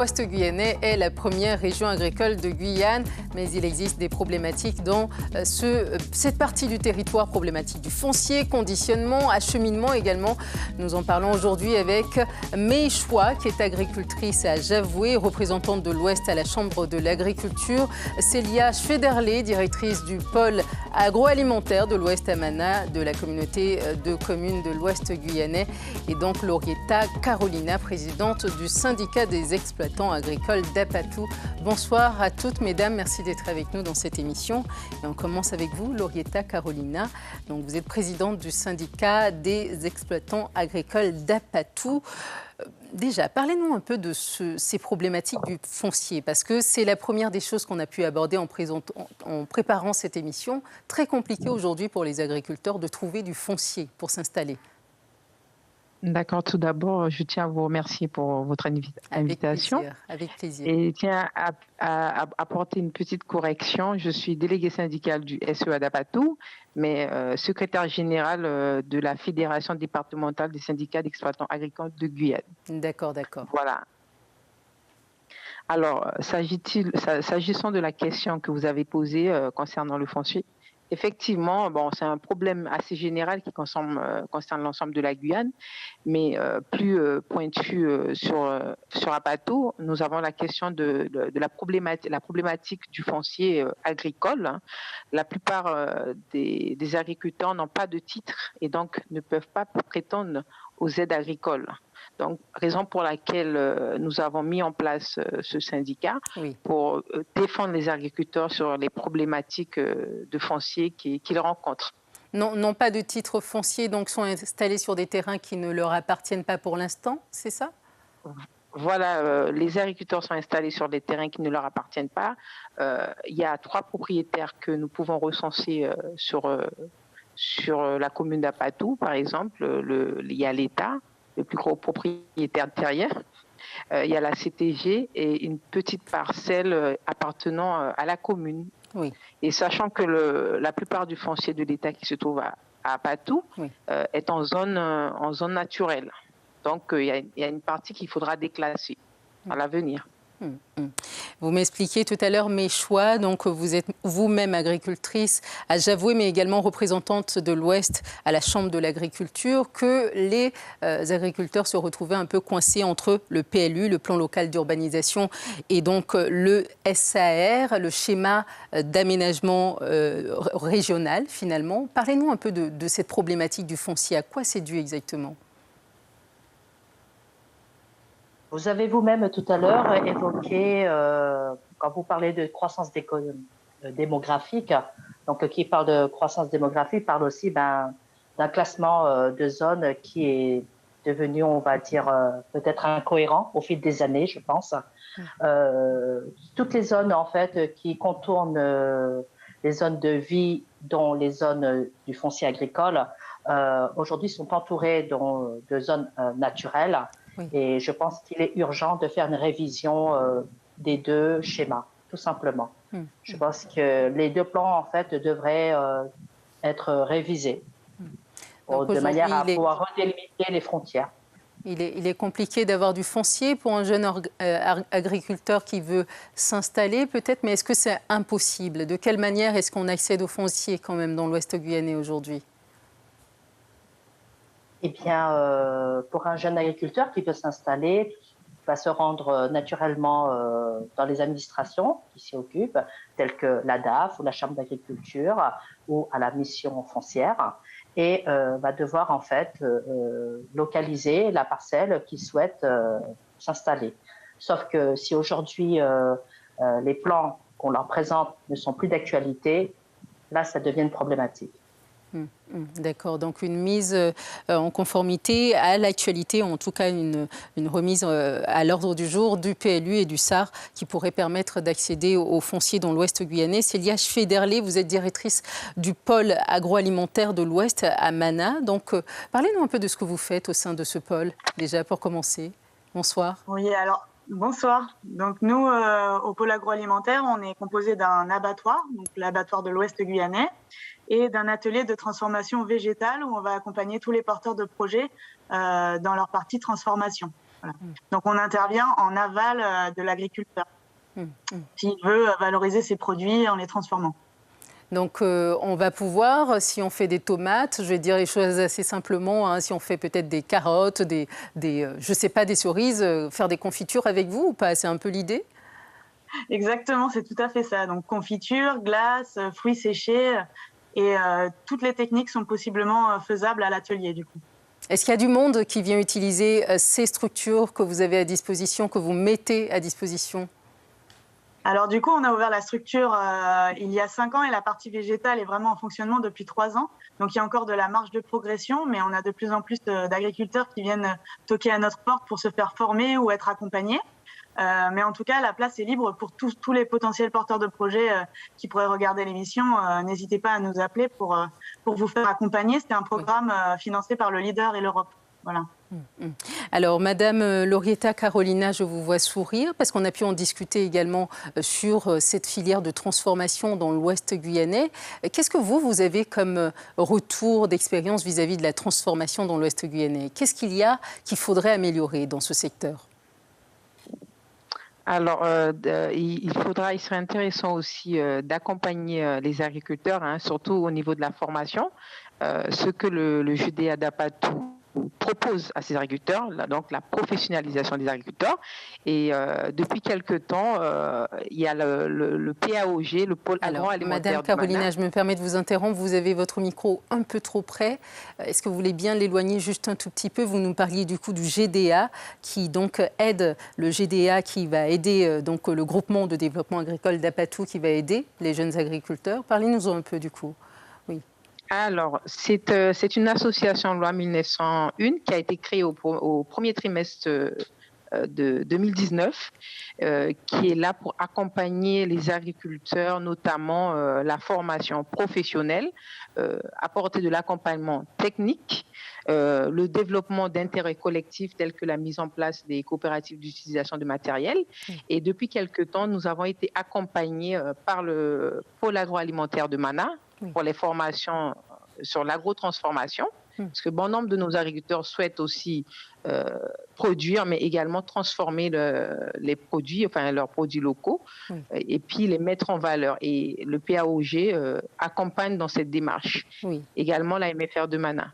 L'Ouest guyanais est la première région agricole de Guyane, mais il existe des problématiques dans cette partie du territoire, problématiques du foncier, conditionnement, acheminement également. Nous en parlons aujourd'hui avec May Choua, qui est agricultrice à Javoué, représentante de l'Ouest à la Chambre de l'agriculture, Célia Schwederlé, directrice du pôle agroalimentaire de l'Ouest à Mana, de la communauté de communes de l'Ouest guyanais, et donc Laurietta Carolina, présidente du syndicat des exploitants agricole d'Apatou. Bonsoir à toutes, mesdames. Merci d'être avec nous dans cette émission. Et on commence avec vous, Laurietta Carolina. Donc, vous êtes présidente du syndicat des exploitants agricoles d'Apatou. Déjà, parlez-nous un peu de ces problématiques du foncier, parce que c'est la première des choses qu'on a pu aborder en préparant cette émission. Très compliqué aujourd'hui pour les agriculteurs de trouver du foncier pour s'installer. D'accord, tout d'abord, je tiens à vous remercier pour votre invitation. Avec plaisir. Et tiens à apporter une petite correction. Je suis déléguée syndicale du SEA d'Apatou, mais secrétaire générale de la Fédération départementale des syndicats d'exploitants agricoles de Guyane. D'accord. Voilà. Alors, s'agissant de la question que vous avez posée concernant le foncier, effectivement, c'est un problème assez général qui concerne l'ensemble de la Guyane, mais plus pointu sur Apatou, nous avons la question de la problématique du foncier agricole. La plupart des agriculteurs n'ont pas de titre et donc ne peuvent pas prétendre aux aides agricoles. Donc, raison pour laquelle nous avons mis en place ce syndicat pour défendre les agriculteurs sur les problématiques de foncier qu'ils rencontrent. Non, pas de titre foncier, donc sont installés sur des terrains qui ne leur appartiennent pas pour l'instant, c'est ça ? Voilà, les agriculteurs sont installés sur des terrains qui ne leur appartiennent pas. Il y a 3 propriétaires que nous pouvons recenser sur la commune d'Apatou, par exemple. Il y a l'État, le plus gros propriétaire de terrière. Il y a la CTG et une petite parcelle appartenant à la commune. Oui. Et sachant que la plupart du foncier de l'État qui se trouve à Apatou est en zone naturelle. Donc, il y a une partie qu'il faudra déclasser à l'avenir. Vous m'expliquiez tout à l'heure May Choua, donc vous êtes vous-même agricultrice à Javoué, mais également représentante de l'Ouest à la Chambre de l'agriculture, que les agriculteurs se retrouvaient un peu coincés entre le PLU, le plan local d'urbanisation, et donc le SAR, le schéma d'aménagement régional finalement. Parlez-nous un peu de cette problématique du foncier. À quoi c'est dû exactement ? Vous avez vous-même tout à l'heure évoqué, quand vous parlez de croissance démographique, donc qui parle de croissance démographique parle aussi d'un classement de zones qui est devenu, on va dire, peut-être incohérent au fil des années, je pense. Toutes les zones, en fait, qui contournent les zones de vie, dont les zones du foncier agricole, aujourd'hui sont entourées de zones naturelles. Oui. Et je pense qu'il est urgent de faire une révision des 2 schémas, tout simplement. Je pense que les 2 plans, en fait, devraient être révisés de manière à pouvoir redélimiter les frontières. Il est compliqué d'avoir du foncier pour un jeune agriculteur qui veut s'installer, peut-être, mais est-ce que c'est impossible ? De quelle manière est-ce qu'on accède au foncier quand même dans l'Ouest guyanais aujourd'hui ? Eh bien, pour un jeune agriculteur qui veut s'installer, il va se rendre naturellement dans les administrations qui s'y occupent, telles que la DAF ou la Chambre d'agriculture ou à la mission foncière, et va devoir en fait localiser la parcelle qu'il souhaite s'installer. Sauf que si aujourd'hui les plans qu'on leur présente ne sont plus d'actualité, là ça devient une problématique. D'accord, donc une mise en conformité à l'actualité, en tout cas une remise à l'ordre du jour du PLU et du SAR qui pourrait permettre d'accéder aux fonciers dans l'Ouest guyanais. Célia Schwederlé, vous êtes directrice du pôle agroalimentaire de l'Ouest à Mana. Donc parlez-nous un peu de ce que vous faites au sein de ce pôle, déjà pour commencer. Bonsoir. Oui, alors bonsoir. Donc nous, au pôle agroalimentaire, on est composé d'un abattoir, donc l'abattoir de l'Ouest guyanais, et d'un atelier de transformation végétale où on va accompagner tous les porteurs de projets dans leur partie transformation. Voilà. Donc on intervient en aval de l'agriculteur qui veut valoriser ses produits en les transformant. Donc on va pouvoir, si on fait des tomates, je vais dire les choses assez simplement, hein, si on fait peut-être des carottes, je sais pas, des cerises, faire des confitures avec vous ou pas? C'est un peu l'idée? Exactement, c'est tout à fait ça. Donc confiture, glace, fruits séchés et toutes les techniques sont possiblement faisables à l'atelier du coup. Est-ce qu'il y a du monde qui vient utiliser ces structures que vous avez à disposition, que vous mettez à disposition? Alors du coup, on a ouvert la structure il y a 5 ans et la partie végétale est vraiment en fonctionnement depuis 3 ans. Donc il y a encore de la marge de progression, mais on a de plus en plus d'agriculteurs qui viennent toquer à notre porte pour se faire former ou être accompagnés. Mais en tout cas, la place est libre pour tous les potentiels porteurs de projets qui pourraient regarder l'émission. N'hésitez pas à nous appeler pour vous faire accompagner. C'est un programme financé par le Leader et l'Europe. Voilà. Alors, Madame Laurietta Carolina, je vous vois sourire parce qu'on a pu en discuter également sur cette filière de transformation dans l'Ouest guyanais. Qu'est-ce que vous avez comme retour d'expérience vis-à-vis de la transformation dans l'Ouest guyanais? Qu'est-ce qu'il y a qu'il faudrait améliorer dans ce secteur? Alors, il serait intéressant aussi d'accompagner les agriculteurs, hein, surtout au niveau de la formation, ce que le JDA d'Apatou propose à ces agriculteurs, donc la professionnalisation des agriculteurs. Et depuis quelque temps, il y a le PAOG, le pôle agroalimentaire. Madame Carolina, je me permets de vous interrompre. Vous avez votre micro un peu trop près. Est-ce que vous voulez bien l'éloigner juste un tout petit peu? Vous nous parliez du coup du GDA qui donc aide, le GDA qui va aider donc le groupement de développement agricole d'Apatou qui va aider les jeunes agriculteurs. Parlez-nous un peu du coup. Oui. Alors, c'est une association loi 1901 qui a été créée au premier trimestre de 2019, qui est là pour accompagner les agriculteurs, notamment la formation professionnelle, apporter de l'accompagnement technique, le développement d'intérêts collectifs tels que la mise en place des coopératives d'utilisation de matériel. Et depuis quelque temps, nous avons été accompagnés par le pôle agroalimentaire de Mana pour les formations sur l'agrotransformation, parce que bon nombre de nos agriculteurs souhaitent aussi produire, mais également transformer les produits, enfin leurs produits locaux, et puis les mettre en valeur. Et le PAOG accompagne dans cette démarche. Également la MFR de Mana.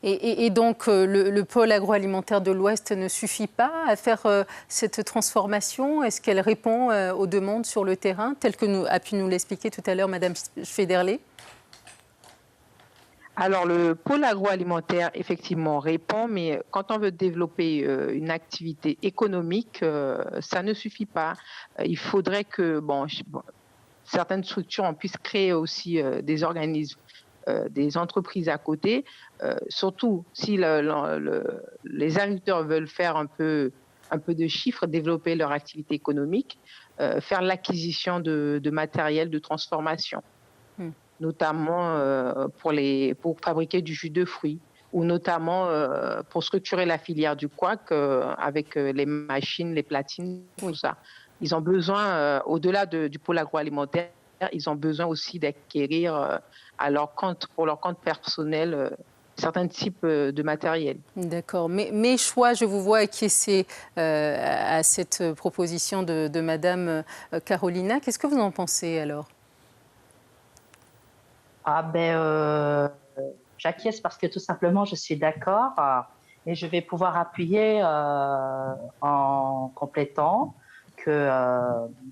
Et donc, le pôle agroalimentaire de l'Ouest ne suffit pas à faire cette transformation? Est-ce qu'elle répond aux demandes sur le terrain, telles que a pu nous l'expliquer tout à l'heure Madame Federley? Alors, le pôle agroalimentaire, effectivement, répond, mais quand on veut développer une activité économique, ça ne suffit pas. Il faudrait que certaines structures en puissent créer aussi des organismes, des entreprises à côté, surtout si les agriculteurs veulent faire un peu de chiffres, développer leur activité économique, faire l'acquisition de matériel de transformation. Notamment pour fabriquer du jus de fruits, ou notamment pour structurer la filière du couac avec les machines, les platines, tout ça. Ils ont besoin, au-delà du pôle agroalimentaire, ils ont besoin aussi d'acquérir pour leur compte personnel certains types de matériel. D'accord. Mes choix, je vous vois acquiescer à cette proposition de Madame Carolina. Qu'est-ce que vous en pensez alors? J'acquiesce parce que tout simplement je suis d'accord et je vais pouvoir appuyer en complétant que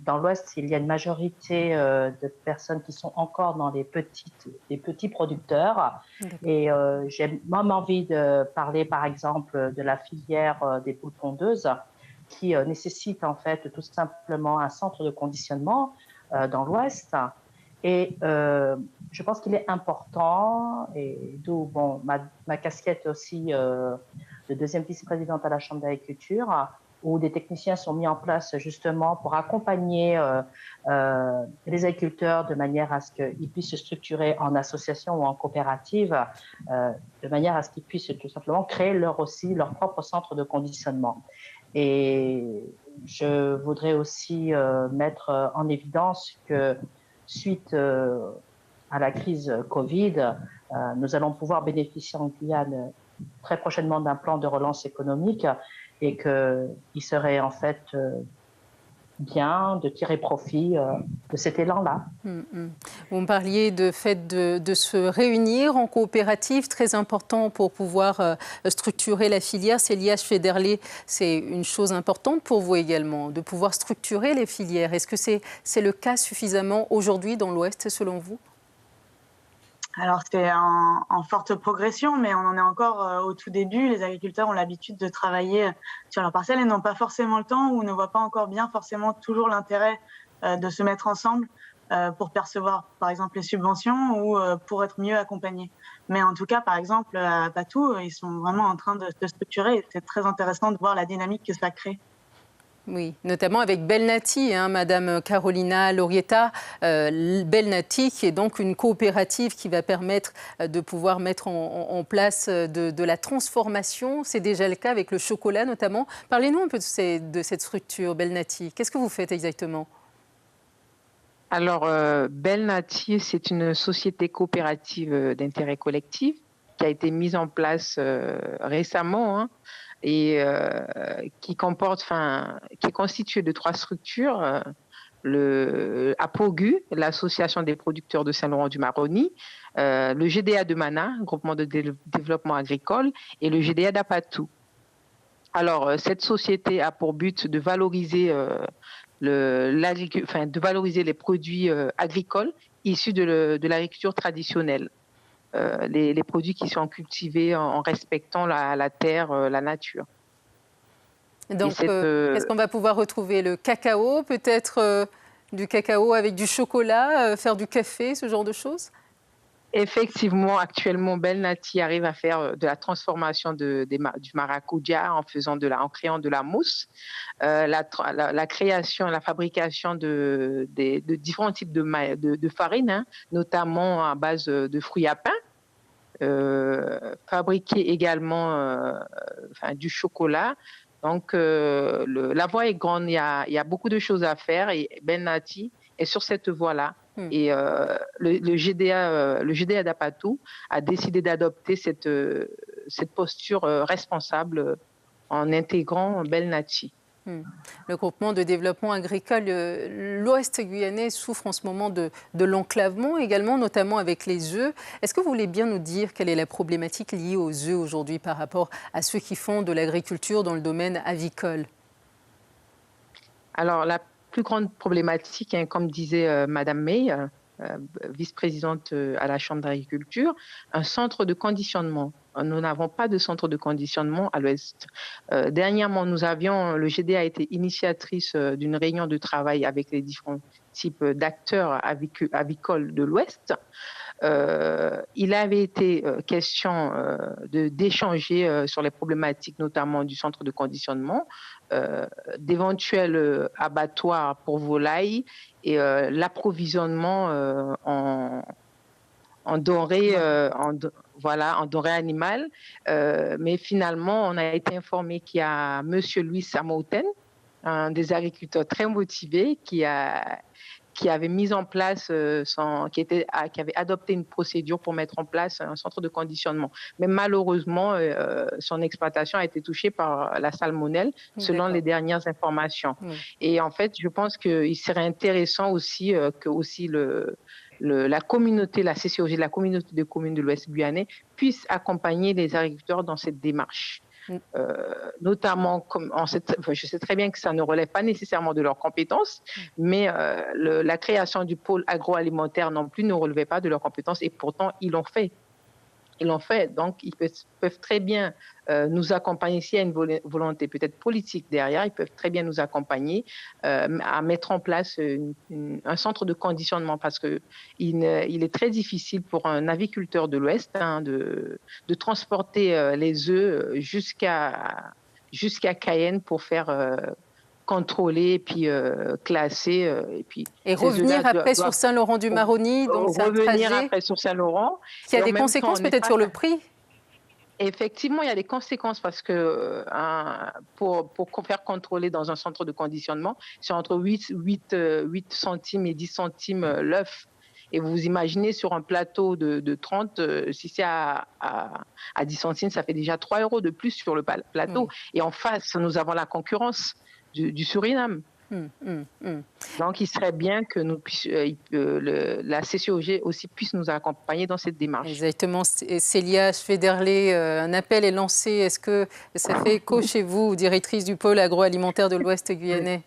dans l'Ouest il y a une majorité de personnes qui sont encore dans les petits producteurs. Et j'ai même envie de parler par exemple de la filière des poules pondeuses qui nécessite en fait tout simplement un centre de conditionnement dans l'Ouest. Et je pense qu'il est important, et d'où ma casquette aussi de deuxième vice-présidente à la Chambre d'agriculture, où des techniciens sont mis en place justement pour accompagner les agriculteurs de manière à ce qu'ils puissent se structurer en association ou en coopérative, de manière à ce qu'ils puissent tout simplement créer leur propre centre de conditionnement. Et je voudrais aussi mettre en évidence que suite à la crise Covid, nous allons pouvoir bénéficier en Guyane très prochainement d'un plan de relance économique et qu'il serait en fait bien de tirer profit de cet élan-là. Vous me parliez de fait de se réunir en coopérative, très important pour pouvoir structurer la filière. C'est l'IH Federley, c'est une chose importante pour vous également, de pouvoir structurer les filières. Est-ce que c'est le cas suffisamment aujourd'hui dans l'Ouest, selon vous? Alors, c'est en forte progression, mais on en est encore au tout début. Les agriculteurs ont l'habitude de travailler sur leur parcelle et n'ont pas forcément le temps ou ne voient pas encore bien forcément toujours l'intérêt de se mettre ensemble pour percevoir, par exemple, les subventions ou pour être mieux accompagnés. Mais en tout cas, par exemple, à Patou, ils sont vraiment en train de se structurer et c'est très intéressant de voir la dynamique que ça crée. Oui, notamment avec Belnati, Madame Carolina Lorietta. Belnati, qui est donc une coopérative qui va permettre de pouvoir mettre en place de la transformation. C'est déjà le cas avec le chocolat notamment. Parlez-nous un peu de cette structure, Belnati. Qu'est-ce que vous faites exactement? Alors, Belnati, c'est une société coopérative d'intérêt collectif qui a été mise en place récemment, et qui est constituée de 3 structures. Le APOGU, l'Association des producteurs de Saint-Laurent-du-Maroni, le GDA de Mana, Groupement de développement agricole, et le GDA d'Apatou. Alors, cette société a pour but de valoriser, de valoriser les produits agricoles issus de l'agriculture traditionnelle. Les produits qui sont cultivés en respectant la terre, la nature. Donc, est-ce qu'on va pouvoir retrouver le cacao, peut-être du cacao avec du chocolat, faire du café, ce genre de choses? Effectivement, actuellement, Belnati arrive à faire de la transformation du maracuja en créant de la mousse, la création, la fabrication de différents types de farine, notamment à base de fruits à pain, fabriquer également du chocolat. Donc, la voie est grande, il y a beaucoup de choses à faire et Belnati est sur cette voie-là. Et le GDA d'Apatou a décidé d'adopter cette posture responsable en intégrant Belnati. Le groupement de développement agricole, l'Ouest guyanais souffre en ce moment de l'enclavement également, notamment avec les œufs. Est-ce que vous voulez bien nous dire quelle est la problématique liée aux œufs aujourd'hui par rapport à ceux qui font de l'agriculture dans le domaine avicole? Alors, la plus grande problématique, comme disait Madame May, vice-présidente à la Chambre d'agriculture, un centre de conditionnement. Nous n'avons pas de centre de conditionnement à l'Ouest. Dernièrement, le GDA a été initiatrice d'une réunion de travail avec les différents types d'acteurs avicoles de l'Ouest. Il avait été question d'échanger sur les problématiques, notamment du centre de conditionnement, d'éventuels abattoirs pour volailles et l'approvisionnement en denrées animales. Mais finalement, on a été informé qu'il y a M. Louis Samouten, un des agriculteurs très motivés, qui avait mis en place, qui avait adopté une procédure pour mettre en place un centre de conditionnement. Mais malheureusement, son exploitation a été touchée par la salmonelle, selon les dernières informations. Et en fait, je pense qu'il serait intéressant aussi que la communauté, la CCOG, la communauté de communes de l'Ouest guyanais, puisse accompagner les agriculteurs dans cette démarche. Notamment, je sais très bien que ça ne relève pas nécessairement de leurs compétences, mais la création du pôle agroalimentaire non plus ne relevait pas de leurs compétences et pourtant ils l'ont fait. Donc ils peuvent très bien nous accompagner. S'il y a une volonté peut-être politique derrière, ils peuvent très bien nous accompagner à mettre en place un centre de conditionnement, parce qu'il est très difficile pour un aviculteur de l'Ouest de transporter les œufs jusqu'à Cayenne pour faire contrôler et puis classer et revenir après sur Saint-Laurent-du-Maroni, donc c'est un trajet après sur Saint-Laurent qui a des conséquences peut-être sur le prix. Effectivement, il y a des conséquences parce que pour faire contrôler dans un centre de conditionnement, c'est entre 8 centimes et 10 centimes l'œuf. Et vous imaginez sur un plateau de 30, si c'est à 10 centimes, ça fait déjà 3 € de plus sur le plateau. Et en face, nous avons la concurrence du Suriname. Donc, il serait bien que nous la CCOG aussi puisse nous accompagner dans cette démarche. Exactement. Célia Federley, un appel est lancé. Est-ce que ça fait écho chez vous, directrice du pôle agroalimentaire de l'Ouest guyanais?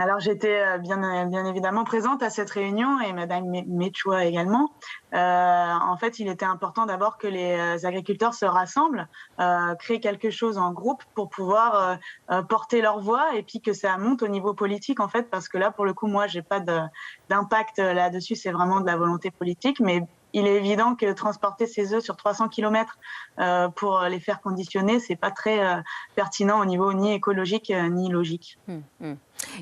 Alors, j'étais bien évidemment présente à cette réunion et Madame Méchoua également. En fait, il était important d'abord que les agriculteurs se rassemblent, créent quelque chose en groupe pour pouvoir porter leur voix et puis que ça monte au niveau politique, en fait, parce que là, pour le coup, moi, j'ai pas d'impact là-dessus, c'est vraiment de la volonté politique, mais il est évident que transporter ces œufs sur 300 km pour les faire conditionner, c'est pas très pertinent au niveau ni écologique ni logique.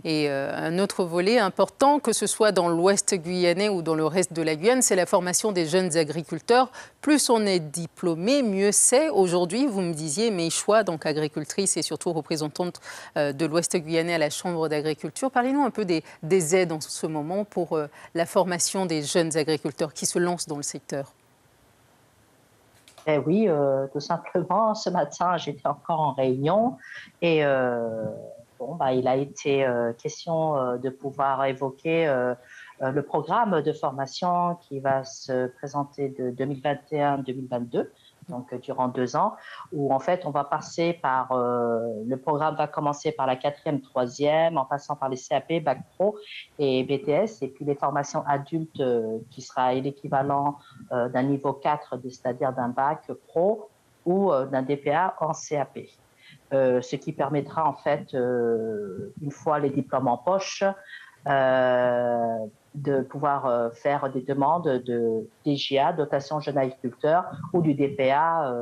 Et un autre volet important, que ce soit dans l'Ouest guyanais ou dans le reste de la Guyane, c'est la formation des jeunes agriculteurs. Plus on est diplômé, mieux c'est. Aujourd'hui, vous me disiez, Méchoua, donc agricultrice et surtout représentante de l'Ouest guyanais à la Chambre d'agriculture. Parlez-nous un peu des aides en ce moment pour la formation des jeunes agriculteurs qui se lancent dans le secteur. Eh oui, tout simplement, ce matin, j'étais encore en réunion et il a été question de pouvoir évoquer le programme de formation qui va se présenter de 2021-2022, donc durant 2 ans, où en fait on va passer par, le programme va commencer par la 4e, 3e, en passant par les CAP, Bac Pro et BTS, et puis les formations adultes qui sera l'équivalent d'un niveau 4, c'est-à-dire d'un Bac Pro ou d'un DPA en CAP. Ce qui permettra en fait, une fois les diplômes en poche, de pouvoir faire des demandes de DJA, dotation jeune agriculteur, ou du DPA,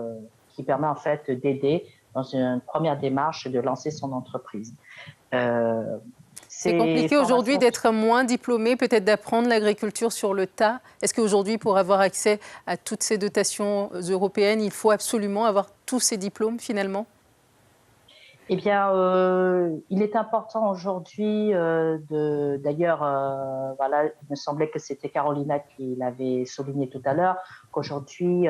qui permet en fait d'aider dans une première démarche de lancer son entreprise. C'est compliqué aujourd'hui d'être moins diplômé, peut-être d'apprendre l'agriculture sur le tas. Est-ce qu'aujourd'hui, pour avoir accès à toutes ces dotations européennes, il faut absolument avoir tous ces diplômes finalement ? Eh bien, il est important aujourd'hui d'ailleurs, voilà, il me semblait que c'était Carolina qui l'avait souligné tout à l'heure, qu'aujourd'hui,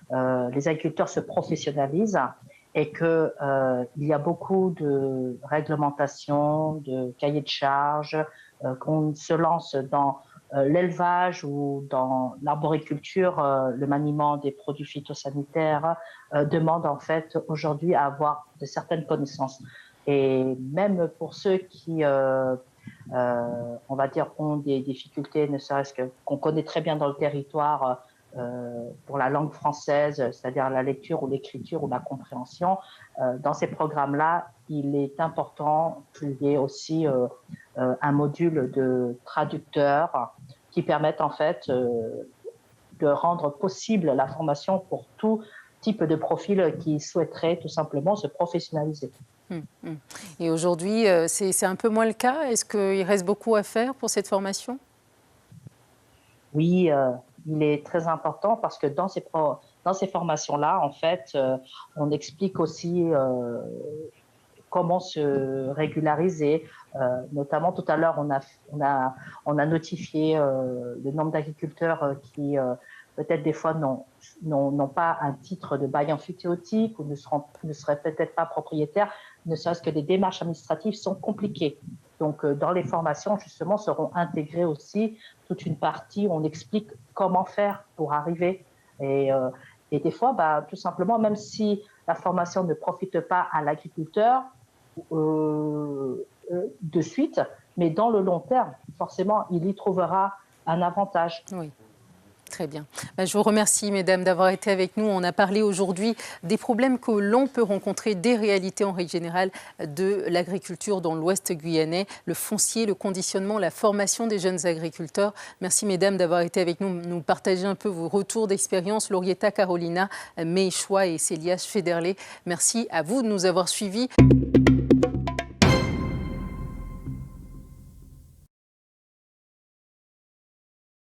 les agriculteurs se professionnalisent et qu'il y a beaucoup de réglementations, de cahiers de charges, qu'on se lance dans l'élevage ou dans l'arboriculture, le maniement des produits phytosanitaires demande en fait aujourd'hui à avoir de certaines connaissances. Et même pour ceux qui, on va dire, ont des difficultés, ne serait-ce qu'on connaît très bien dans le territoire pour la langue française, c'est-à-dire la lecture ou l'écriture ou la compréhension, dans ces programmes-là, il est important qu'il y ait aussi un module de traducteurs qui permettent en fait de rendre possible la formation pour tout type de profil qui souhaiterait tout simplement se professionnaliser. Et aujourd'hui, c'est un peu moins le cas. Est-ce qu'il reste beaucoup à faire pour cette formation ? Oui, il est très important parce que dans ces formations-là, en fait, on explique aussi comment se régulariser. Notamment, tout à l'heure, on a notifié le nombre d'agriculteurs qui, peut-être des fois, n'ont pas un titre de bail emphytéotique ou ne seraient peut-être pas propriétaires, ne serait-ce que les démarches administratives sont compliquées. Donc, dans les formations, justement, seront intégrées aussi toute une partie où on explique comment faire pour arriver. Et des fois, tout simplement, même si la formation ne profite pas à l'agriculteur de suite, mais dans le long terme, forcément, il y trouvera un avantage. Oui. Très bien. Je vous remercie, mesdames, d'avoir été avec nous. On a parlé aujourd'hui des problèmes que l'on peut rencontrer, des réalités en règle générale de l'agriculture dans l'Ouest guyanais, le foncier, le conditionnement, la formation des jeunes agriculteurs. Merci, mesdames, d'avoir été avec nous, nous partager un peu vos retours d'expérience. Laurietta, Carolina, Méchoua et Célia Federley. Merci à vous de nous avoir suivis.